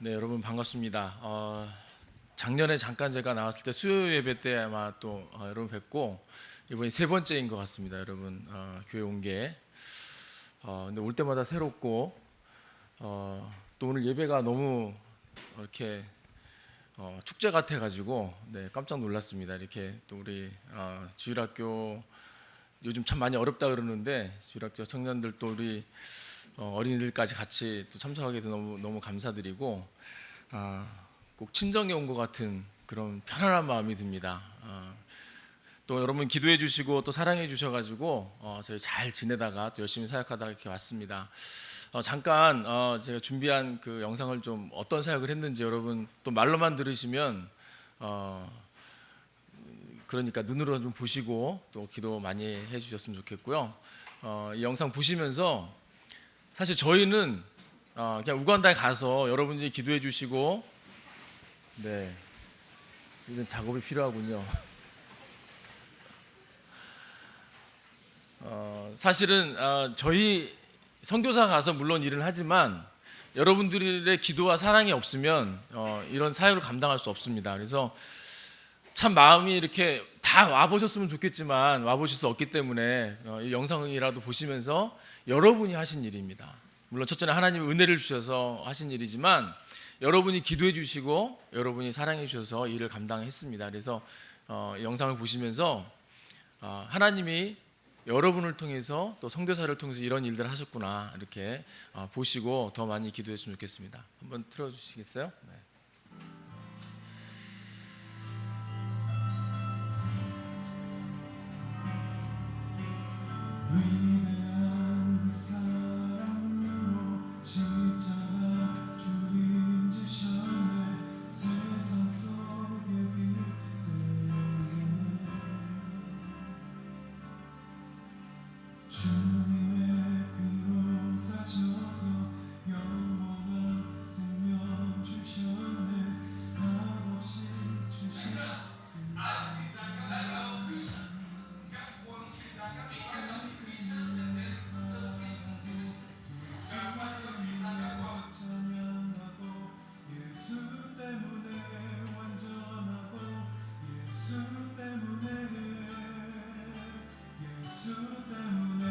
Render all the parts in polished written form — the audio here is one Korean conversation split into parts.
네, 여러분 반갑습니다. 작년에 잠깐 제가 나왔을 때 수요 예배 때 아마 또 여러분 뵙고 이번이 세 번째인 것 같습니다. 여러분 교회 온 게. 근데 올 때마다 새롭고 또 오늘 예배가 너무 이렇게 축제 같아가지고 네, 깜짝 놀랐습니다. 이렇게 또 우리 주일학교 요즘 참 많이 어렵다 그러는데 주일학교 청년들 또 우리 어린이들까지 같이 또 참석하게 돼서 너무 감사드리고 꼭 친정에 온 것 같은 그런 편안한 마음이 듭니다. 또 여러분 기도해 주시고 또 사랑해 주셔가지고 저희 잘 지내다가 또 열심히 사역하다가 이렇게 왔습니다. 잠깐 제가 준비한 그 영상을 좀 어떤 사역을 했는지 여러분 또 말로만 들으시면 그러니까 눈으로 좀 보시고 또 기도 많이 해주셨으면 좋겠고요. 이 영상 보시면서 사실 저희는 그냥 우간다에 가서 여러분들이 기도해 주시고 네 이런 작업이 필요하군요. 사실은 저희 선교사 가서 물론 일을 하지만 여러분들의 기도와 사랑이 없으면 이런 사역을 감당할 수 없습니다. 그래서 참 마음이 이렇게 다 와보셨으면 좋겠지만 와보실 수 없기 때문에 이 영상이라도 보시면서 여러분이 하신 일입니다. 물론 첫째는 하나님이 은혜를 주셔서 하신 일이지만 여러분이 기도해 주시고 여러분이 사랑해 주셔서 일을 감당했습니다. 그래서 이 영상을 보시면서 하나님이 여러분을 통해서 또 선교사를 통해서 이런 일들을 하셨구나 이렇게 보시고 더 많이 기도했으면 좋겠습니다. 한번 틀어주시겠어요? 네. 위대한 그 사랑으로 십자가 주님 지셨네. 세상 속에 빛들네. 주님의 피로 사셔서 영원한 생명 주셨네. 값없이 주셨네. 찬양하고 예수 때문에 완전하고 예수 때문에 예수 때문에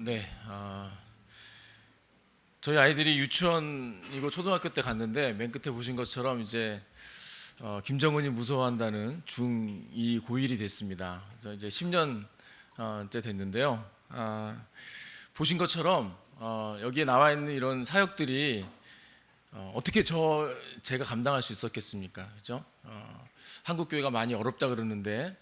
네, 저희 아이들이 유치원이고 초등학교 때 갔는데 맨 끝에 보신 것처럼 이제 김정은이 무서워한다는 중2 고1이 됐습니다. 그래서 이제 10년째 됐는데요. 보신 것처럼 여기에 나와 있는 이런 사역들이 어떻게 제가 감당할 수 있었겠습니까? 그죠? 한국 교회가 많이 어렵다 그러는데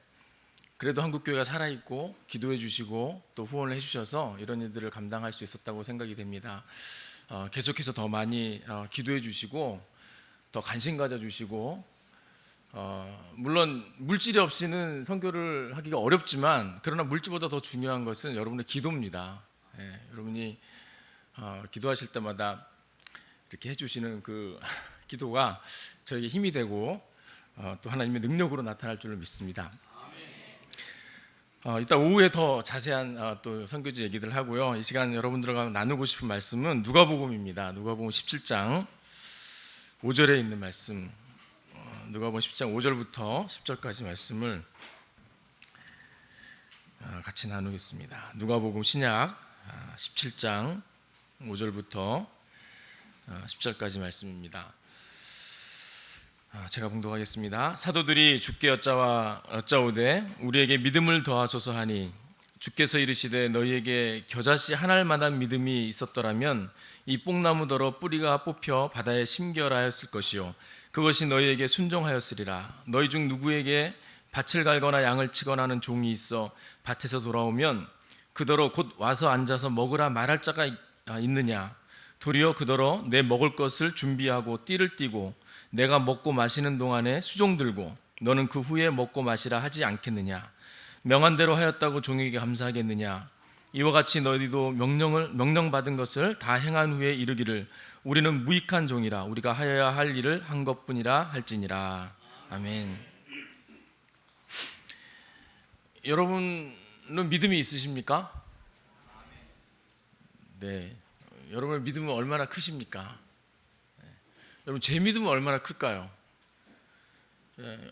그래도 한국 교회가 살아 있고 기도해 주시고 또 후원을 해 주셔서 이런 일들을 감당할 수 있었다고 생각이 됩니다. 계속해서 더 많이 기도해 주시고 더 관심 가져 주시고 물론 물질이 없이는 선교를 하기가 어렵지만 그러나 물질보다 더 중요한 것은 여러분의 기도입니다. 여러분이 기도하실 때마다 이렇게 해주시는 그 기도가 저에게 힘이 되고 또 하나님의 능력으로 나타날 줄을 믿습니다. 이따 오후에 더 자세한 또 선교지 얘기들 하고요. 이 시간 여러분들과 나누고 싶은 말씀은 누가복음입니다. 누가복음 17장 5절에 있는 말씀, 누가복음 10장 5절부터 10절까지 말씀을 같이 나누겠습니다. 누가복음 신약 17장 5절부터 10절까지 말씀입니다. 제가 봉독하겠습니다. 사도들이 주께 여짜오되 우리에게 믿음을 더하소서 하니 주께서 이르시되 너희에게 겨자씨 한 알만한 믿음이 있었더라면 이 뽕나무더러 뿌리가 뽑혀 바다에 심겨라였을 것이요 그것이 너희에게 순종하였으리라. 너희 중 누구에게 밭을 갈거나 양을 치거나 하는 종이 있어 밭에서 돌아오면 그더러 곧 와서 앉아서 먹으라 말할 자가 있느냐? 도리어 그더러 내 먹을 것을 준비하고 띠를 띠고 내가 먹고 마시는 동안에 수종 들고 너는 그 후에 먹고 마시라 하지 않겠느냐? 명한 대로 하였다고 종에게 감사하겠느냐? 이와 같이 너희도 명령받은 것을 다 행한 후에 이르기를 우리는 무익한 종이라 우리가 하여야 할 일을 한 것뿐이라 할지니라. 아멘. 여러분은 믿음이 있으십니까? 네. 여러분의 믿음은 얼마나 크십니까? 여러분 제 믿음은 얼마나 클까요?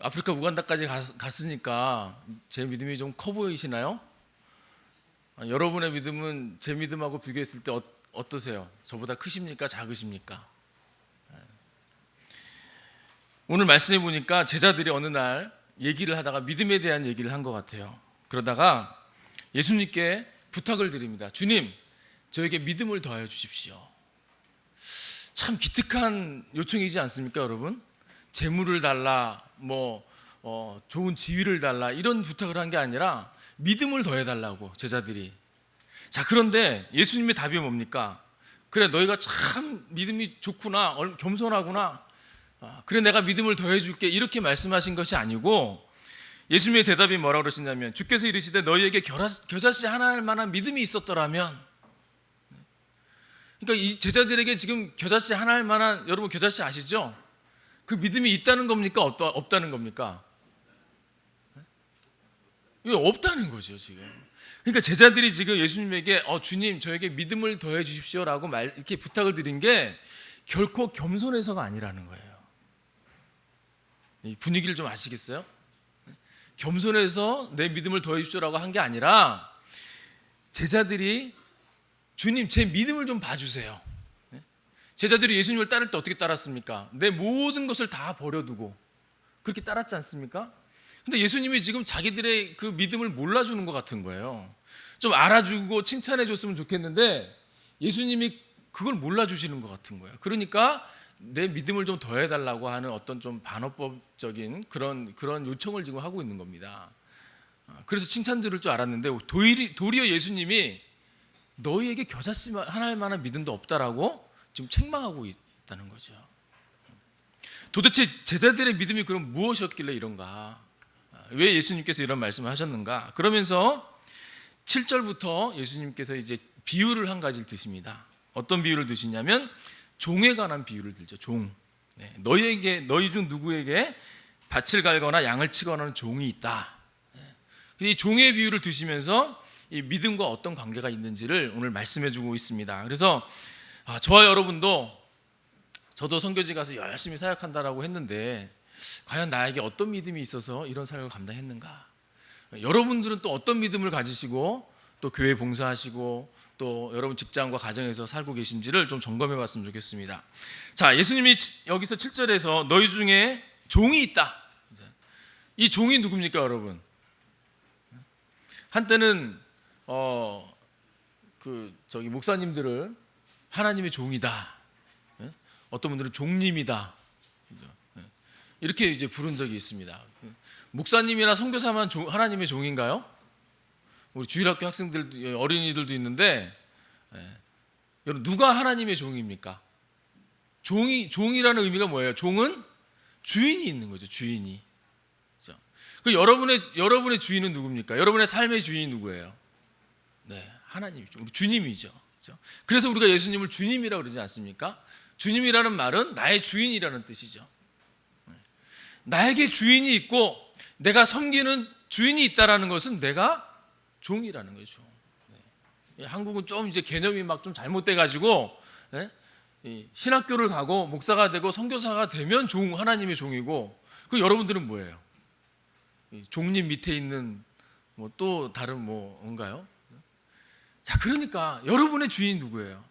아프리카 우간다까지 갔으니까 제 믿음이 좀 커 보이시나요? 여러분의 믿음은 제 믿음하고 비교했을 때 어떠세요? 저보다 크십니까? 작으십니까? 오늘 말씀해 보니까 제자들이 어느 날 얘기를 하다가 믿음에 대한 얘기를 한 것 같아요. 그러다가 예수님께 부탁을 드립니다. 주님, 저에게 믿음을 더하여 주십시오. 참 기특한 요청이지 않습니까, 여러분? 재물을 달라, 좋은 지위를 달라 이런 부탁을 한 게 아니라 믿음을 더해달라고 제자들이. 자, 그런데 예수님의 답이 뭡니까? 그래, 너희가 참 믿음이 좋구나, 겸손하구나. 그래, 내가 믿음을 더해줄게 이렇게 말씀하신 것이 아니고 예수님의 대답이 뭐라고 그러시냐면 주께서 이르시되 너희에게 겨자씨 하나 할 만한 믿음이 있었더라면. 그러니까 이 제자들에게 지금 겨자씨 하나 할 만한, 여러분 겨자씨 아시죠? 그 믿음이 있다는 겁니까? 없다는 겁니까? 이게 없다는 거죠 지금. 그러니까 제자들이 지금 예수님에게 주님 저에게 믿음을 더해 주십시오라고 이렇게 부탁을 드린 게 결코 겸손해서가 아니라는 거예요. 이 분위기를 좀 아시겠어요? 겸손해서 내 믿음을 더해 주십시오라고 한 게 아니라 제자들이 주님 제 믿음을 좀 봐주세요. 제자들이 예수님을 따를 때 어떻게 따랐습니까? 내 모든 것을 다 버려두고 그렇게 따랐지 않습니까? 근데 예수님이 지금 자기들의 그 믿음을 몰라주는 것 같은 거예요. 좀 알아주고 칭찬해 줬으면 좋겠는데 예수님이 그걸 몰라주시는 것 같은 거예요. 그러니까 내 믿음을 좀 더해달라고 하는 어떤 좀 반어법적인 그런 요청을 지금 하고 있는 겁니다. 그래서 칭찬 들을 줄 알았는데 도리어 예수님이 너희에게 겨자씨 하나 할 만한 믿음도 없다라고 지금 책망하고 있다는 거죠. 도대체 제자들의 믿음이 그럼 무엇이었길래 이런가? 왜 예수님께서 이런 말씀을 하셨는가? 그러면서 7절부터 예수님께서 이제 비유를 한 가지를 드십니다. 어떤 비유를 드시냐면 종에 관한 비유를 들죠. 종. 너희 중 누구에게 밭을 갈거나 양을 치거나 하는 종이 있다. 이 종의 비유를 드시면서 이 믿음과 어떤 관계가 있는지를 오늘 말씀해 주고 있습니다. 그래서 저와 여러분도 저도 선교지 가서 열심히 사역한다라고 했는데 과연 나에게 어떤 믿음이 있어서 이런 사역을 감당했는가? 여러분들은 또 어떤 믿음을 가지시고 또 교회 봉사하시고 또 여러분 직장과 가정에서 살고 계신지를 좀 점검해 봤으면 좋겠습니다. 자, 예수님이 여기서 7절에서 너희 중에 종이 있다. 이 종이 누굽니까, 여러분? 한때는 목사님들을 하나님의 종이다. 어떤 분들은 종님이다. 이렇게 이제 부른 적이 있습니다. 목사님이나 선교사만 하나님의 종인가요? 우리 주일학교 학생들, 어린이들도 있는데, 여러분 누가 하나님의 종입니까? 종이라는 의미가 뭐예요? 종은 주인이 있는 거죠. 주인이. 그렇죠? 그 여러분의 주인은 누굽니까? 여러분의 삶의 주인이 누구예요? 네, 하나님이죠. 우리 주님이죠. 그렇죠? 그래서 우리가 예수님을 주님이라고 그러지 않습니까? 주님이라는 말은 나의 주인이라는 뜻이죠. 나에게 주인이 있고 내가 섬기는 주인이 있다라는 것은 내가 종이라는 거죠. 한국은 좀 이제 개념이 막 좀 잘못돼 가지고 신학교를 가고 목사가 되고 선교사가 되면 하나님의 종이고, 그 여러분들은 뭐예요? 종님 밑에 있는 뭐 또 다른 뭔가요? 자, 그러니까 여러분의 주인이 누구예요?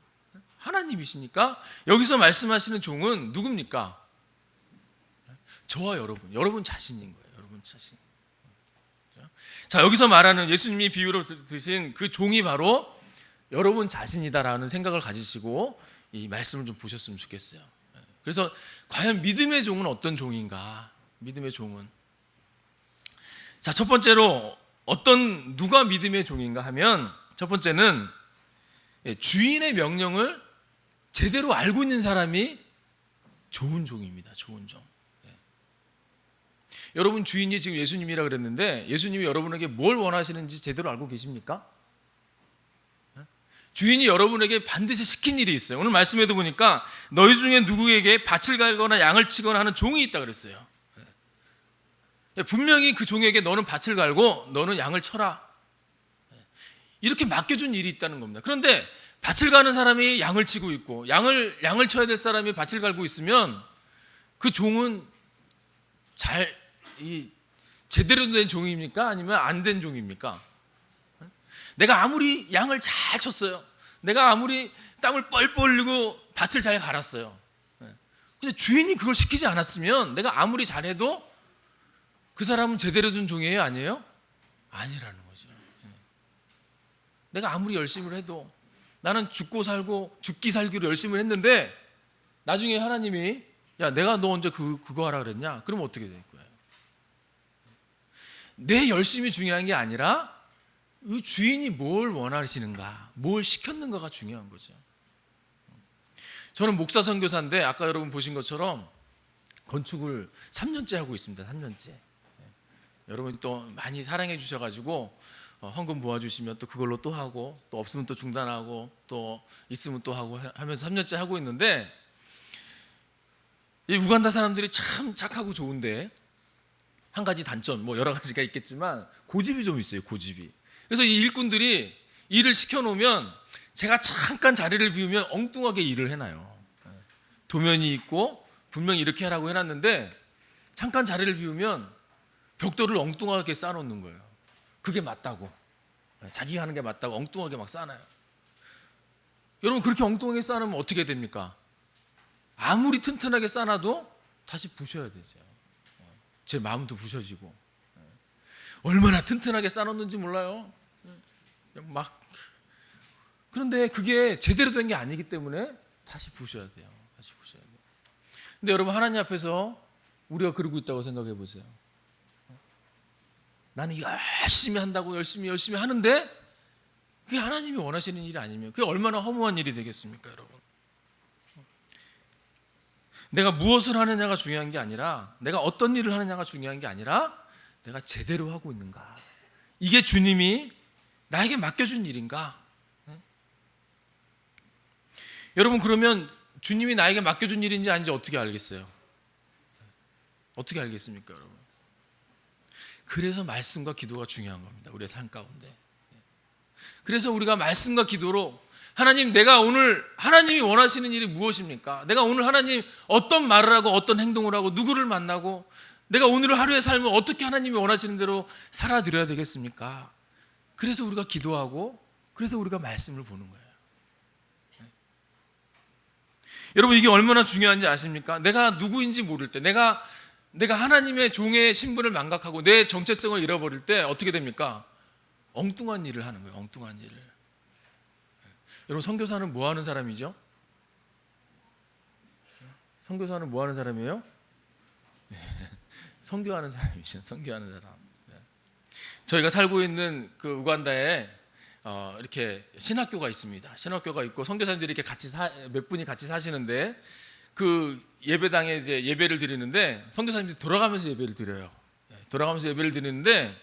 하나님이시니까 여기서 말씀하시는 종은 누굽니까? 저와 여러분 자신인 거예요. 여러분 자신. 자, 여기서 말하는 예수님이 비유로 드신 그 종이 바로 여러분 자신이다라는 생각을 가지시고 이 말씀을 좀 보셨으면 좋겠어요. 그래서 과연 믿음의 종은 어떤 종인가? 믿음의 종은, 자, 첫 번째로 누가 믿음의 종인가 하면, 첫 번째는 주인의 명령을 제대로 알고 있는 사람이 좋은 종입니다. 좋은 종. 여러분 주인이 지금 예수님이라 그랬는데 예수님이 여러분에게 뭘 원하시는지 제대로 알고 계십니까? 주인이 여러분에게 반드시 시킨 일이 있어요. 오늘 말씀에도 보니까 너희 중에 누구에게 밭을 갈거나 양을 치거나 하는 종이 있다 그랬어요. 분명히 그 종에게 너는 밭을 갈고 너는 양을 쳐라, 이렇게 맡겨준 일이 있다는 겁니다. 그런데 밭을 가는 사람이 양을 치고 있고 양을 쳐야 될 사람이 밭을 갈고 있으면 그 종은 제대로 된 종입니까? 아니면 안 된 종입니까? 내가 아무리 양을 잘 쳤어요. 내가 아무리 땀을 뻘뻘 흘리고 밭을 잘 갈았어요. 근데 주인이 그걸 시키지 않았으면 내가 아무리 잘해도 그 사람은 제대로 된 종이에요? 아니에요? 아니라는 거죠. 내가 아무리 열심히 해도, 나는 죽기 살기로 열심히 했는데 나중에 하나님이 야, 내가 너 언제 그거 하라 그랬냐? 그럼 어떻게 될 거예요? 내 열심이 중요한 게 아니라 이 주인이 뭘 원하시는가, 뭘 시켰는가가 중요한 거죠. 저는 목사 선교사인데 아까 여러분 보신 것처럼 건축을 3년째 하고 있습니다. 3년째. 여러분 또 많이 사랑해 주셔가지고 헌금 모아주시면 또 그걸로 또 하고, 또 없으면 또 중단하고, 또 있으면 또 하고 하면서 3년째 하고 있는데, 이 우간다 사람들이 참 착하고 좋은데 한 가지 단점, 여러 가지가 있겠지만 고집이 좀 있어요. 고집이. 그래서 이 일꾼들이 일을 시켜놓으면 제가 잠깐 자리를 비우면 엉뚱하게 일을 해놔요. 도면이 있고 분명히 이렇게 하라고 해놨는데 잠깐 자리를 비우면 벽돌을 엉뚱하게 쌓아놓는 거예요. 그게 맞다고, 자기가 하는 게 맞다고 엉뚱하게 막 쌓아놔요. 여러분 그렇게 엉뚱하게 쌓아놓으면 어떻게 됩니까? 아무리 튼튼하게 쌓아놔도 다시 부셔야 되죠. 제 마음도 부셔지고. 얼마나 튼튼하게 쌓아놓는지 몰라요. 그런데 그게 제대로 된 게 아니기 때문에 다시 부셔야 돼요. 다시 부셔야 돼요. 근데 여러분 하나님 앞에서 우리가 그러고 있다고 생각해 보세요. 나는 열심히 한다고 열심히 하는데 그게 하나님이 원하시는 일이 아니면 그게 얼마나 허무한 일이 되겠습니까, 여러분? 내가 무엇을 하느냐가 중요한 게 아니라, 내가 어떤 일을 하느냐가 중요한 게 아니라 내가 제대로 하고 있는가, 이게 주님이 나에게 맡겨준 일인가? 여러분 그러면 주님이 나에게 맡겨준 일인지 아닌지 어떻게 알겠어요? 어떻게 알겠습니까, 여러분? 그래서 말씀과 기도가 중요한 겁니다. 우리의 삶 가운데. 그래서 우리가 말씀과 기도로 하나님, 내가 오늘 하나님이 원하시는 일이 무엇입니까? 내가 오늘 하나님 어떤 말을 하고 어떤 행동을 하고 누구를 만나고 내가 오늘 하루의 삶을 어떻게 하나님이 원하시는 대로 살아드려야 되겠습니까? 그래서 우리가 기도하고 그래서 우리가 말씀을 보는 거예요. 여러분, 이게 얼마나 중요한지 아십니까? 내가 누구인지 모를 때, 내가 하나님의 종의 신분을 망각하고 내 정체성을 잃어버릴 때 어떻게 됩니까? 엉뚱한 일을 하는 거예요. 엉뚱한 일을. 여러분, 선교사는 뭐 하는 사람이죠? 선교사는 뭐 하는 사람이에요? 선교하는 사람이죠. 선교하는 사람. 저희가 살고 있는 그 우간다에 이렇게 신학교가 있습니다. 신학교가 있고 선교사님들이 이렇게 같이 몇 분이 같이 사시는데, 그 예배당에 이제 예배를 드리는데 선교사님들이 돌아가면서 예배를 드려요. 돌아가면서 예배를 드리는데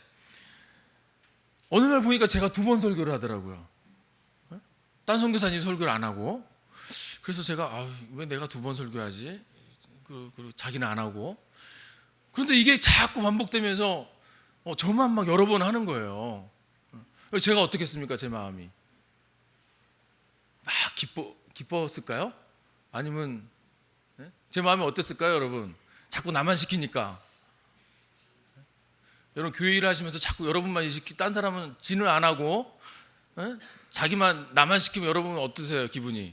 어느 날 보니까 제가 2번 설교를 하더라고요. 딴 선교사님 설교를 안 하고. 그래서 제가 왜 내가 2번 설교하지? 그리고 자기는 안 하고. 그런데 이게 자꾸 반복되면서 저만 막 여러 번 하는 거예요. 제가 어떻겠습니까? 제 마음이 막 기뻤을까요? 아니면 제 마음이 어땠을까요, 여러분? 자꾸 나만 시키니까. 여러분, 교회 일 하시면서 자꾸 여러분만 시키, 딴 사람은 진을 안 하고 자기만 나만 시키면 여러분은 어떠세요, 기분이?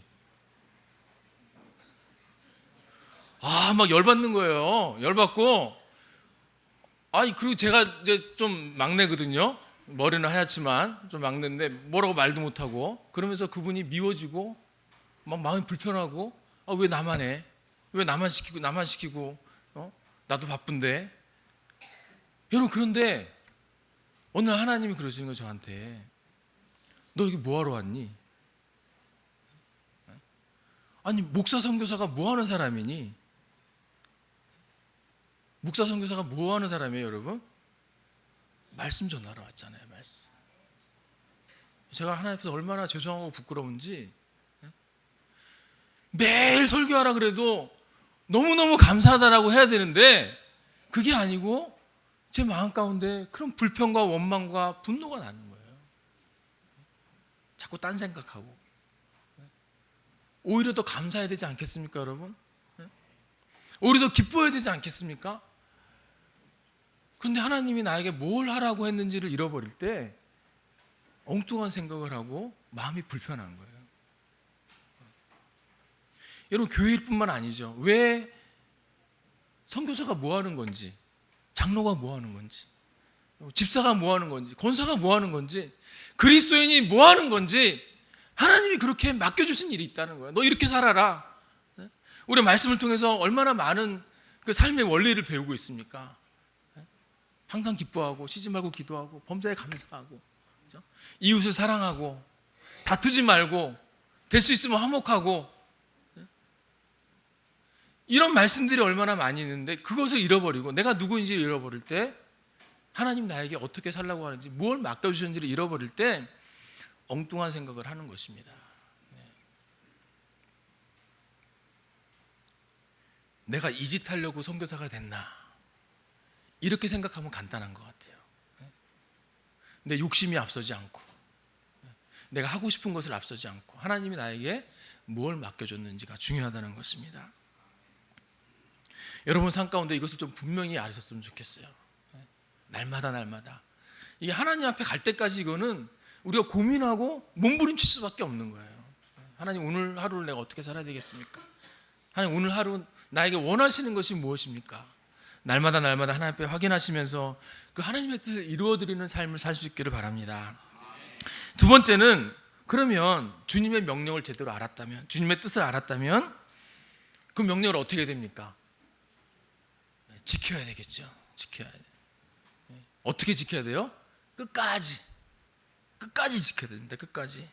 막 열받는 거예요. 열받고, 그리고 제가 이제 좀 막내거든요. 머리는 하얗지만 좀 막내인데 뭐라고 말도 못하고, 그러면서 그분이 미워지고 막 마음이 불편하고, 왜 나만 해? 왜 나만 시키고 나도 바쁜데. 여러분, 그런데 어느 날 하나님이 그러시는 거예요, 저한테. 너 여기 뭐하러 왔니? 아니, 목사 선교사가 뭐하는 사람이니? 목사 선교사가 뭐하는 사람이에요, 여러분? 말씀 전하러 왔잖아요. 말씀. 제가 하나님 앞에서 얼마나 죄송하고 부끄러운지, 매일 설교하라 그래도 너무너무 감사하다라고 해야 되는데 그게 아니고 제 마음 가운데 그런 불평과 원망과 분노가 나는 거예요. 자꾸 딴 생각하고. 오히려 더 감사해야 되지 않겠습니까, 여러분? 오히려 더 기뻐해야 되지 않겠습니까? 그런데 하나님이 나에게 뭘 하라고 했는지를 잃어버릴 때 엉뚱한 생각을 하고 마음이 불편한 거예요. 여러분, 교회일뿐만 아니죠. 왜 선교사가 뭐 하는 건지, 장로가 뭐 하는 건지, 집사가 뭐 하는 건지, 권사가 뭐 하는 건지, 그리스도인이 뭐 하는 건지 하나님이 그렇게 맡겨주신 일이 있다는 거예요. 너 이렇게 살아라. 우리 말씀을 통해서 얼마나 많은 그 삶의 원리를 배우고 있습니까? 항상 기뻐하고, 쉬지 말고 기도하고, 범사에 감사하고, 그렇죠? 이웃을 사랑하고, 다투지 말고, 될 수 있으면 화목하고, 이런 말씀들이 얼마나 많이 있는데 그것을 잃어버리고 내가 누구인지를 잃어버릴 때, 하나님 나에게 어떻게 살라고 하는지, 뭘 맡겨주셨는지를 잃어버릴 때 엉뚱한 생각을 하는 것입니다. 내가 이 짓 하려고 선교사가 됐나, 이렇게 생각하면 간단한 것 같아요. 내 욕심이 앞서지 않고, 내가 하고 싶은 것을 앞서지 않고 하나님이 나에게 뭘 맡겨줬는지가 중요하다는 것입니다. 여러분 삶 가운데 이것을 좀 분명히 아셨으면 좋겠어요. 날마다 이게 하나님 앞에 갈 때까지 이거는 우리가 고민하고 몸부림칠 수밖에 없는 거예요. 하나님, 오늘 하루를 내가 어떻게 살아야 되겠습니까? 하나님, 오늘 하루 나에게 원하시는 것이 무엇입니까? 날마다 하나님 앞에 확인하시면서 그 하나님의 뜻을 이루어드리는 삶을 살 수 있기를 바랍니다. 두 번째는, 그러면 주님의 명령을 제대로 알았다면, 주님의 뜻을 알았다면 그 명령을 어떻게 해야 됩니까? 지켜야 되겠죠. 지켜야 돼요. 어떻게 지켜야 돼요? 끝까지 지켜야 됩니다. 끝까지.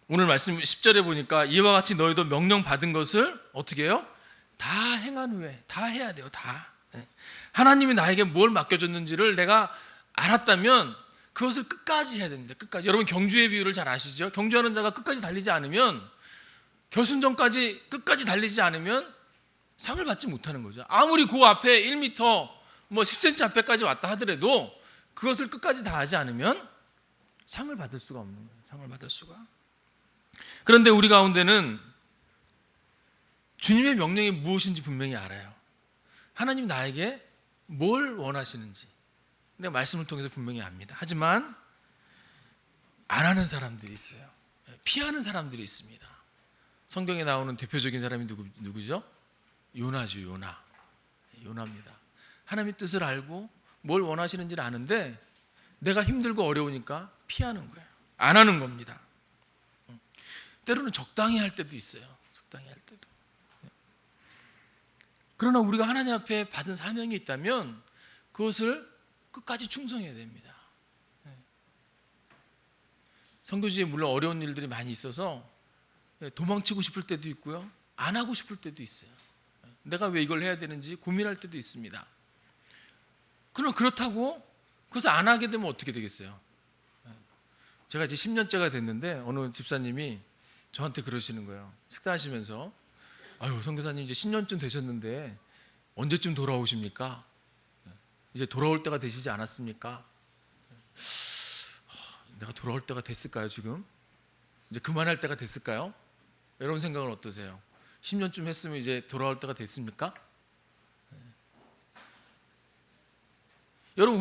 오늘 말씀 10절에 보니까 이와 같이 너희도 명령 받은 것을 어떻게 해요? 다 행한 후에, 다 해야 돼요. 다. 하나님이 나에게 뭘 맡겨줬는지를 내가 알았다면 그것을 끝까지 해야 됩니다. 끝까지. 여러분, 경주의 비유를 잘 아시죠? 경주하는 자가 끝까지 달리지 않으면, 결승전까지 끝까지 달리지 않으면 상을 받지 못하는 거죠. 아무리 그 앞에 1m, 10cm 앞에까지 왔다 하더라도 그것을 끝까지 다 하지 않으면 상을 받을 수가 없는 거예요. 상을 받을 수가. 그런데 우리 가운데는 주님의 명령이 무엇인지 분명히 알아요. 하나님 나에게 뭘 원하시는지, 내가 말씀을 통해서 분명히 압니다. 하지만 안 하는 사람들이 있어요. 피하는 사람들이 있습니다. 성경에 나오는 대표적인 사람이 누구죠? 요나죠. 요나입니다. 하나님의 뜻을 알고 뭘 원하시는지를 아는데 내가 힘들고 어려우니까 피하는 거예요. 안 하는 겁니다. 때로는 적당히 할 때도 있어요. 적당히 할 때도. 그러나 우리가 하나님 앞에 받은 사명이 있다면 그것을 끝까지 충성해야 됩니다. 선교지에 물론 어려운 일들이 많이 있어서 도망치고 싶을 때도 있고요, 안 하고 싶을 때도 있어요. 내가 왜 이걸 해야 되는지 고민할 때도 있습니다. 그럼 그렇다고 그것을 안 하게 되면 어떻게 되겠어요? 제가 이제 10년째가 됐는데 어느 집사님이 저한테 그러시는 거예요. 식사하시면서, 아유 선교사님 이제 10년쯤 되셨는데 언제쯤 돌아오십니까? 이제 돌아올 때가 되시지 않았습니까? 내가 돌아올 때가 됐을까요 지금? 이제 그만할 때가 됐을까요? 여러분 생각은 어떠세요? 10년쯤 했으면 이제 돌아올 때가 됐습니까? 여러분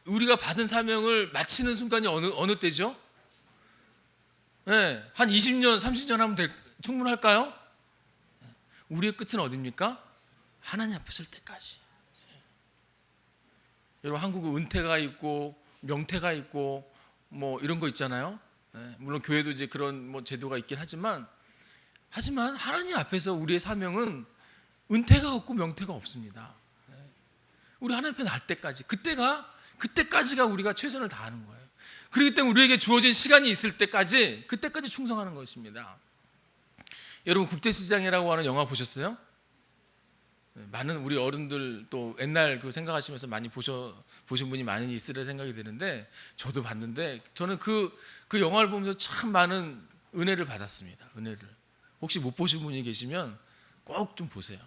우리가 받은 사명을 마치는 순간이 어느 때죠? 네, 한 20년, 30년 하면 충분할까요? 우리의 끝은 어디입니까? 하나님 앞에 설 때까지. 여러분 한국은 은퇴가 있고 명퇴가 있고 뭐 이런 거 있잖아요. 네, 물론 교회도 이제 그런 뭐 제도가 있긴 하지만 하나님 앞에서 우리의 사명은 은퇴가 없고 명퇴가 없습니다. 네, 우리 하나님 앞에 날 때까지 그때까지가 우리가 최선을 다하는 거예요. 그렇기 때문에 우리에게 주어진 시간이 있을 때까지 그때까지 충성하는 것입니다. 여러분 국제시장이라고 하는 영화 보셨어요? 많은 우리 어른들 또 옛날 그 생각하시면서 많이 보신 분이 많이 있으리라 생각이 드는데 저도 봤는데 저는 그 영화를 보면서 참 많은 은혜를 받았습니다. 은혜를. 혹시 못 보신 분이 계시면 꼭 좀 보세요.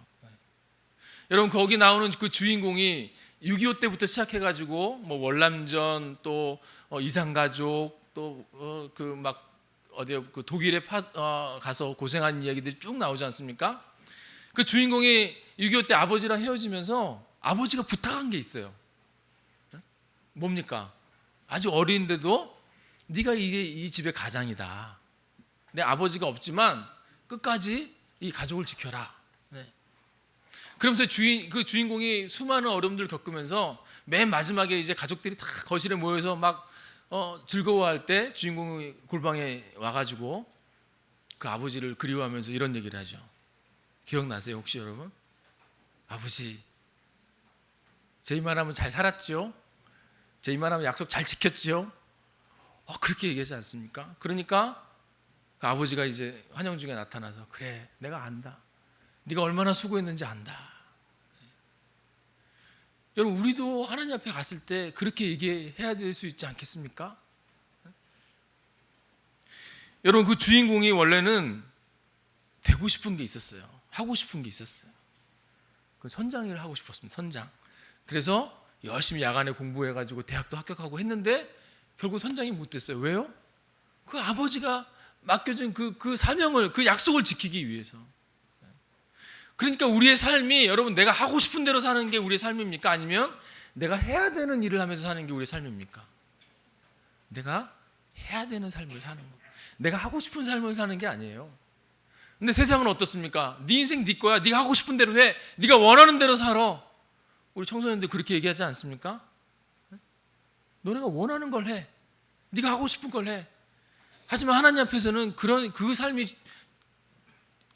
여러분 거기 나오는 그 주인공이 6.25 때부터 시작해가지고 뭐 월남전 또 이산가족 또 그 막 어디 그 독일에 가서 고생한 이야기들이 쭉 나오지 않습니까? 그 주인공이 6.25 때 아버지랑 헤어지면서 아버지가 부탁한 게 있어요. 뭡니까? 아주 어린데도 네가 이 집의 가장이다. 내 아버지가 없지만 끝까지 이 가족을 지켜라. 네. 그러면서 그 주인공이 수많은 어려움들을 겪으면서 맨 마지막에 이제 가족들이 다 거실에 모여서 막 즐거워할 때 주인공이 골방에 와가지고 그 아버지를 그리워하면서 이런 얘기를 하죠. 기억나세요 혹시 여러분? 아버지, 제 이만하면 잘 살았죠? 제 이만하면 약속 잘 지켰죠? 그렇게 얘기하지 않습니까? 그러니까 그 아버지가 이제 환영 중에 나타나서 그래 내가 안다. 네가 얼마나 수고했는지 안다. 여러분 우리도 하나님 앞에 갔을 때 그렇게 얘기해야 될 수 있지 않겠습니까? 여러분 그 주인공이 원래는 되고 싶은 게 있었어요. 하고 싶은 게 있었어요. 그 선장 일을 하고 싶었습니다. 선장. 그래서 열심히 야간에 공부해가지고 대학도 합격하고 했는데 결국 선장이 못 됐어요. 왜요? 그 아버지가 맡겨준 그 사명을, 그 약속을 지키기 위해서. 그러니까 우리의 삶이 여러분 내가 하고 싶은 대로 사는 게 우리의 삶입니까? 아니면 내가 해야 되는 일을 하면서 사는 게 우리의 삶입니까? 내가 해야 되는 삶을 사는 거. 내가 하고 싶은 삶을 사는 게 아니에요. 근데 세상은 어떻습니까? 네 인생 네 거야. 네가 하고 싶은 대로 해. 네가 원하는 대로 살아. 우리 청소년들 그렇게 얘기하지 않습니까? 너네가 원하는 걸 해. 네가 하고 싶은 걸 해. 하지만 하나님 앞에서는 그 삶이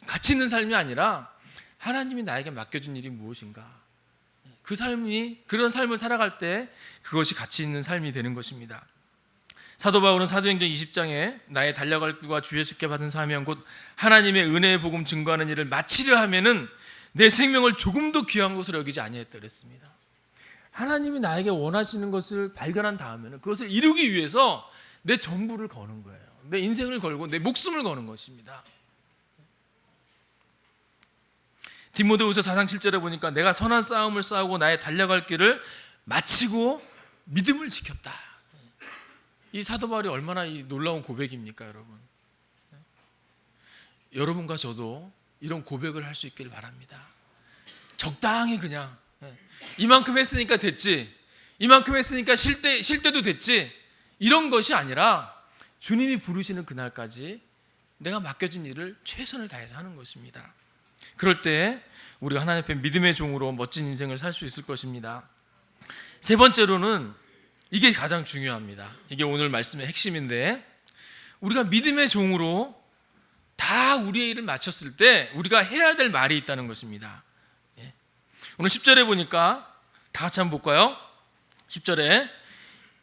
가치 있는 삶이 아니라 하나님이 나에게 맡겨준 일이 무엇인가? 그런 삶을 살아갈 때 그것이 가치 있는 삶이 되는 것입니다. 사도 바울은 사도행전 20장에 나의 달려갈 길과 주 예수께 받은 사명 곧 하나님의 은혜의 복음 증거하는 일을 마치려 하면은 내 생명을 조금도 귀한 것으로 여기지 아니했다 그랬습니다. 하나님이 나에게 원하시는 것을 발견한 다음에는 그것을 이루기 위해서 내 전부를 거는 거예요. 내 인생을 걸고 내 목숨을 거는 것입니다. 디모데후서 4장 7절에 보니까 내가 선한 싸움을 싸우고 나의 달려갈 길을 마치고 믿음을 지켰다. 이 사도 바울이 얼마나 이 놀라운 고백입니까, 여러분? 여러분과 저도 이런 고백을 할 수 있기를 바랍니다. 적당히 그냥 이만큼 했으니까 됐지. 이만큼 했으니까 쉴 때도 됐지, 이런 것이 아니라 주님이 부르시는 그날까지 내가 맡겨진 일을 최선을 다해서 하는 것입니다. 그럴 때 우리가 하나님 앞에 믿음의 종으로 멋진 인생을 살 수 있을 것입니다. 세 번째로는 이게 가장 중요합니다. 이게 오늘 말씀의 핵심인데, 우리가 믿음의 종으로 다 우리의 일을 마쳤을 때 우리가 해야 될 말이 있다는 것입니다. 오늘 10절에 보니까 다 같이 한번 볼까요? 10절에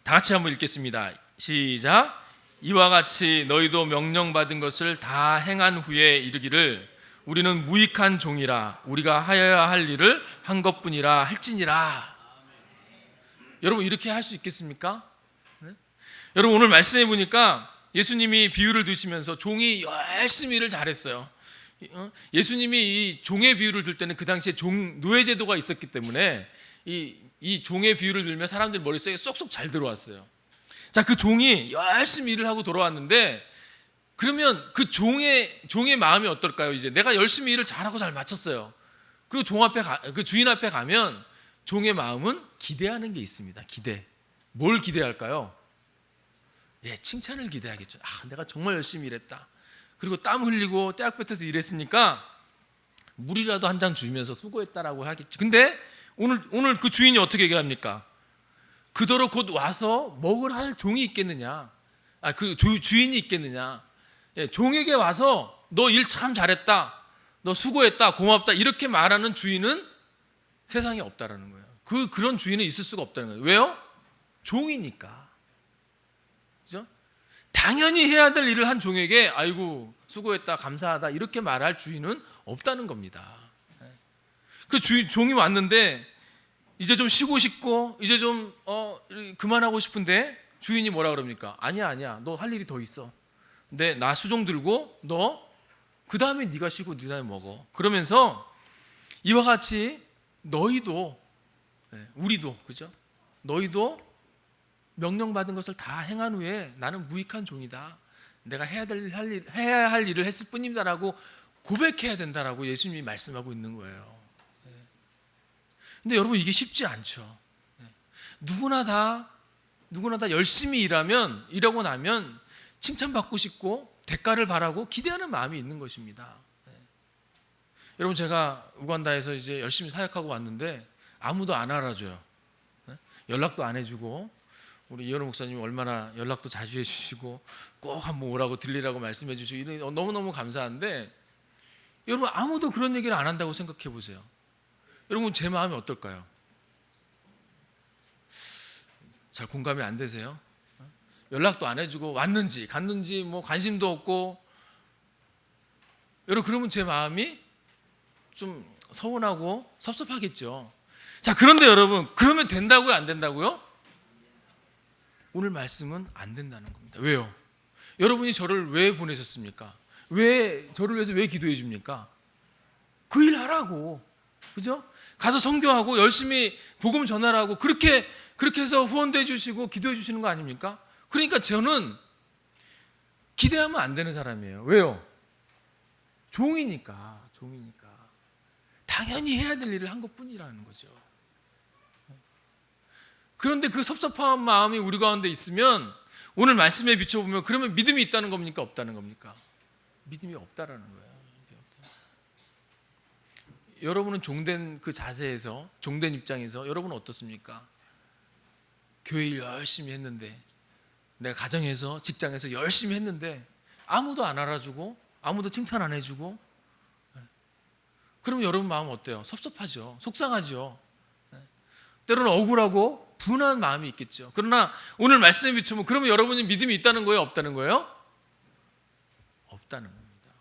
다 같이 한번 읽겠습니다. 시작. 이와 같이 너희도 명령받은 것을 다 행한 후에 이르기를 우리는 무익한 종이라 우리가 하여야 할 일을 한 것뿐이라 할지니라. 여러분, 이렇게 할 수 있겠습니까? 네? 여러분, 오늘 말씀해 보니까 예수님이 비유를 드시면서 종이 열심히 일을 잘했어요. 예수님이 이 종의 비유를 들 때는 그 당시에 노예제도가 있었기 때문에 이 종의 비유를 들면 사람들 머릿속에 쏙쏙 잘 들어왔어요. 자, 그 종이 열심히 일을 하고 돌아왔는데, 그러면 그 종의 마음이 어떨까요? 이제 내가 열심히 일을 잘하고 잘 마쳤어요. 그리고 그 주인 앞에 가면 종의 마음은 기대하는 게 있습니다. 뭘 기대할까요? 칭찬을 기대하겠죠. 내가 정말 열심히 일했다. 그리고 땀 흘리고 떼약 뱉어서 일했으니까 물이라도 한 잔 주면서 수고했다라고 하겠지. 근데 오늘 그 주인이 어떻게 얘기합니까? 그더러 곧 와서 먹을 할 종이 있겠느냐? 그 주인이 있겠느냐? 종에게 와서 너 일 참 잘했다, 너 수고했다, 고맙다, 이렇게 말하는 주인은 세상에 없다라는 거예요. 그런 주인은 있을 수가 없다는 거예요. 왜요? 종이니까. 그죠? 당연히 해야 될 일을 한 종에게 아이고 수고했다, 감사하다, 이렇게 말할 주인은 없다는 겁니다. 그 종이 왔는데 이제 좀 쉬고 싶고 이제 좀 그만하고 싶은데 주인이 뭐라 그럽니까? 아니야, 너 할 일이 더 있어. 근데 나 수종 들고 너 그 다음에 네가 쉬고 네 다음에 먹어. 그러면서 이와 같이 너희도, 우리도, 그죠? 너희도 명령받은 것을 다 행한 후에 나는 무익한 종이다, 내가 해야 할 일을 했을 뿐입니다라고 고백해야 된다라고 예수님이 말씀하고 있는 거예요. 근데 여러분, 이게 쉽지 않죠. 누구나 다 열심히 일하고 나면 칭찬받고 싶고 대가를 바라고 기대하는 마음이 있는 것입니다. 여러분, 제가 우간다에서 이제 열심히 사역하고 왔는데 아무도 안 알아줘요. 연락도 안 해주고, 우리 이현우 목사님이 얼마나 연락도 자주 해주시고 꼭 한번 오라고 들리라고 말씀해 주시고 너무너무 감사한데, 여러분, 아무도 그런 얘기를 안 한다고 생각해 보세요. 여러분, 제 마음이 어떨까요? 잘 공감이 안 되세요? 연락도 안 해주고 왔는지 갔는지 뭐 관심도 없고, 여러분, 그러면 제 마음이 좀 서운하고 섭섭하겠죠. 자, 그런데 여러분, 그러면 된다고요, 안 된다고요? 오늘 말씀은 안 된다는 겁니다. 왜요? 여러분이 저를 왜 보내셨습니까? 저를 위해서 왜 기도해 줍니까? 그 일 하라고, 그죠? 가서 선교하고 열심히 복음 전하라고, 그렇게 해서 후원도 해주시고 기도해 주시는 거 아닙니까? 그러니까 저는 기대하면 안 되는 사람이에요. 왜요? 종이니까. 당연히 해야 될 일을 한 것뿐이라는 거죠. 그런데 그 섭섭한 마음이 우리 가운데 있으면 오늘 말씀에 비춰보면, 그러면 믿음이 있다는 겁니까, 없다는 겁니까? 믿음이 없다라는 거예요. 여러분은 종된 그 자세에서, 종된 입장에서 여러분은 어떻습니까? 교회 일 열심히 했는데, 내가 가정에서, 직장에서 열심히 했는데 아무도 안 알아주고 아무도 칭찬 안 해주고, 그러면 여러분 마음 어때요? 섭섭하죠. 속상하죠. 때로는 억울하고 분한 마음이 있겠죠. 그러나 오늘 말씀에 비추면, 그러면 여러분이 믿음이 있다는 거예요, 없다는 거예요? 없다는 겁니다.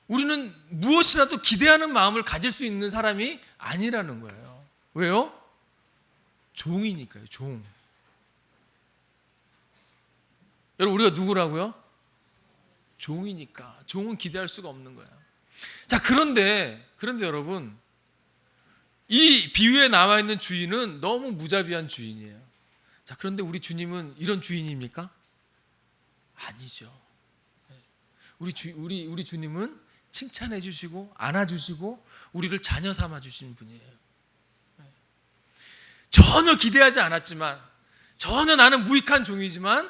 우리는 무엇이라도 기대하는 마음을 가질 수 있는 사람이 아니라는 거예요. 왜요? 종이니까요, 종. 여러분, 우리가 누구라고요? 종이니까. 종은 기대할 수가 없는 거예요. 자, 그런데 여러분, 이 비유에 나와 있는 주인은 너무 무자비한 주인이에요. 자, 그런데 우리 주님은 이런 주인입니까? 아니죠. 우리 주님은 칭찬해 주시고 안아주시고 우리를 자녀 삼아 주신 분이에요. 전혀 기대하지 않았지만, 전혀 나는 무익한 종이지만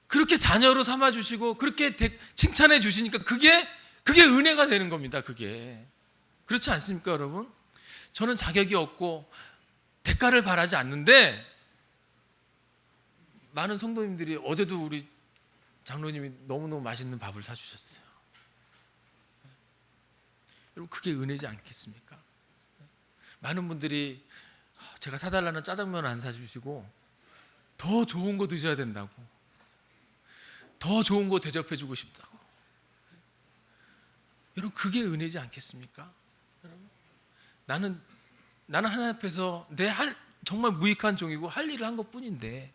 그렇게 자녀로 삼아주시고 그렇게 칭찬해 주시니까 그게 은혜가 되는 겁니다. 그게 그렇지 않습니까, 여러분? 저는 자격이 없고 대가를 바라지 않는데, 많은 성도님들이 어제도 우리 장로님이 너무너무 맛있는 밥을 사주셨어요. 여러분, 그게 은혜지 않겠습니까? 많은 분들이 제가 사달라는 짜장면 안 사주시고 더 좋은 거 드셔야 된다고, 더 좋은 거 대접해주고 싶다고. 여러분, 그게 은혜지 않겠습니까? 여러분, 나는 하나님 앞에서 정말 무익한 종이고 할 일을 한 것뿐인데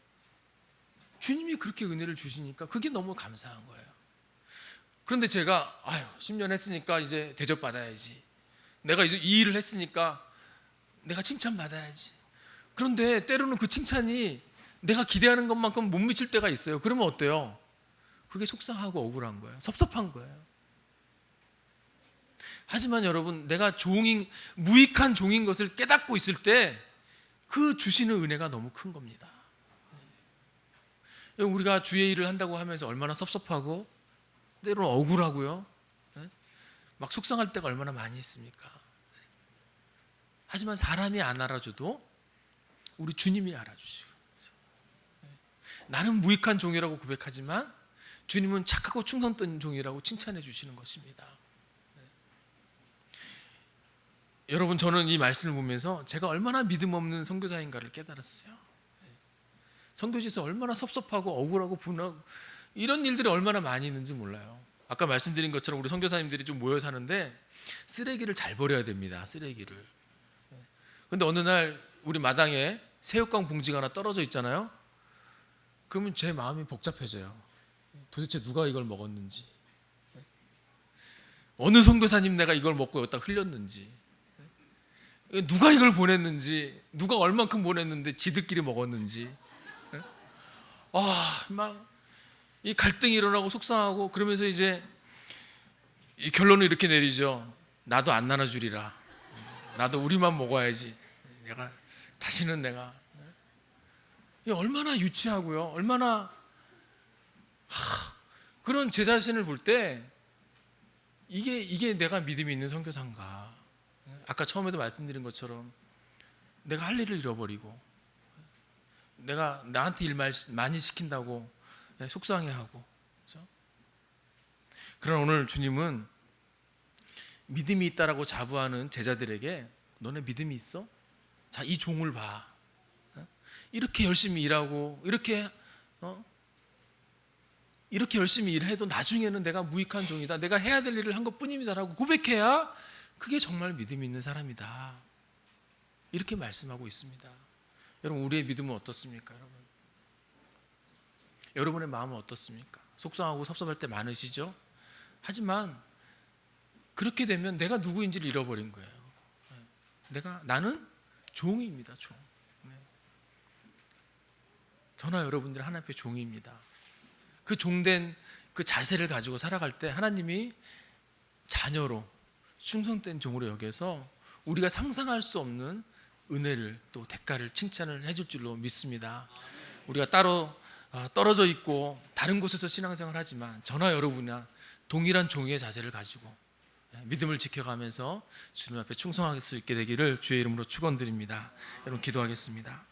주님이 그렇게 은혜를 주시니까 그게 너무 감사한 거예요. 그런데 제가 10년 했으니까 이제 대접받아야지, 내가 이제 이 일을 했으니까 내가 칭찬받아야지. 그런데 때로는 그 칭찬이 내가 기대하는 것만큼 못 미칠 때가 있어요. 그러면 어때요? 그게 속상하고 억울한 거예요. 섭섭한 거예요. 하지만 여러분, 내가 무익한 종인 것을 깨닫고 있을 때 그 주시는 은혜가 너무 큰 겁니다. 우리가 주의 일을 한다고 하면서 얼마나 섭섭하고 때로는 억울하고요, 막 속상할 때가 얼마나 많이 있습니까? 하지만 사람이 안 알아줘도 우리 주님이 알아주시고, 나는 무익한 종이라고 고백하지만 주님은 착하고 충성된 종이라고 칭찬해 주시는 것입니다. 여러분, 저는 이 말씀을 보면서 제가 얼마나 믿음 없는 선교사인가를 깨달았어요. 선교지에서 얼마나 섭섭하고 억울하고 분하고 이런 일들이 얼마나 많이 있는지 몰라요. 아까 말씀드린 것처럼 우리 선교사님들이 좀 모여 사는데 쓰레기를 잘 버려야 됩니다. 쓰레기를. 근데 어느 날 우리 마당에 새우깡 봉지가 하나 떨어져 있잖아요. 그러면 제 마음이 복잡해져요. 도대체 누가 이걸 먹었는지, 어느 선교사님 내가 이걸 먹고 여기다 흘렸는지, 누가 이걸 보냈는지, 누가 얼만큼 보냈는데 지들끼리 먹었는지, 막 이 갈등이 일어나고 속상하고, 그러면서 이제 이 결론을 이렇게 내리죠. 나도 안 나눠주리라. 나도 우리만 먹어야지. 다시는 내가. 이게 얼마나 유치하고요, 얼마나 그런 제 자신을 볼 때 이게 내가 믿음이 있는 선교사인가. 아까 처음에도 말씀드린 것처럼 내가 할 일을 잃어버리고, 내가 나한테 일 많이 시킨다고 속상해하고, 그렇죠? 그러나 오늘 주님은 믿음이 있다라고 자부하는 제자들에게, 너네 믿음이 있어? 자, 이 종을 봐. 이렇게 열심히 일하고 이렇게 열심히 일해도 나중에는 내가 무익한 종이다, 내가 해야 될 일을 한 것뿐입니다라고 고백해야 그게 정말 믿음이 있는 사람이다, 이렇게 말씀하고 있습니다. 여러분, 우리의 믿음은 어떻습니까? 여러분의 마음은 어떻습니까? 속상하고 섭섭할 때 많으시죠? 하지만 그렇게 되면 내가 누구인지를 잃어버린 거예요. 나는 종입니다. 종. 저나 여러분들 하나님 앞에 종입니다. 그 종된 그 자세를 가지고 살아갈 때 하나님이 자녀로, 충성된 종으로 여겨서 우리가 상상할 수 없는 은혜를, 또 대가를, 칭찬을 해줄 줄로 믿습니다. 우리가 따로 떨어져 있고 다른 곳에서 신앙생활을 하지만 저나 여러분이나 동일한 종의 자세를 가지고 믿음을 지켜가면서 주님 앞에 충성할 수 있게 되기를 주의 이름으로 축원드립니다. 여러분, 기도하겠습니다.